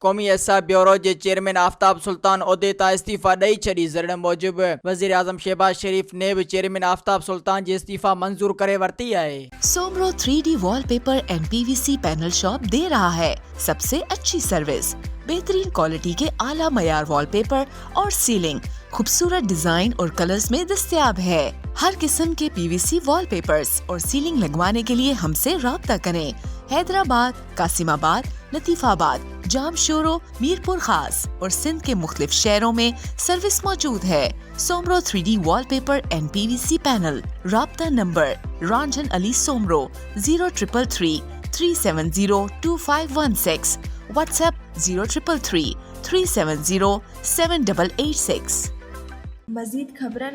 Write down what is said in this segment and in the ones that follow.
قومی احصاب بیورو کے چیئرمین آفتاب سلطان عہدے تا استعفیٰ ڈئی چھڑی. زرن موجب وزیر اعظم شہباز شریف نے بھی چیئرمین آفتاب سلطان جی استعفیٰ منظور کرے ورتی ہے. Soomro 3D wall paper and PVC panel shop دے رہا ہے سب سے اچھی سروس. بہترین کوالٹی کے اعلیٰ معیار وال پیپر اور سیلنگ خوبصورت ڈیزائن اور کلرز میں دستیاب ہے. ہر قسم کے PVC وال پیپرز اور سیلنگ لگوانے کے لیے ہم سے رابطہ کریں. حیدرآباد، قاسم آباد، لطیف آباد، جام شورو، میرپور خاص اور سندھ کے مختلف شہروں میں سروس موجود ہے. Soomro 3D wall paper and PVC panel. رابطہ نمبر رانجھن علی سومرو 0333 370 2516. What's app 0333 370 7886. مزید خبرن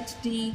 HD.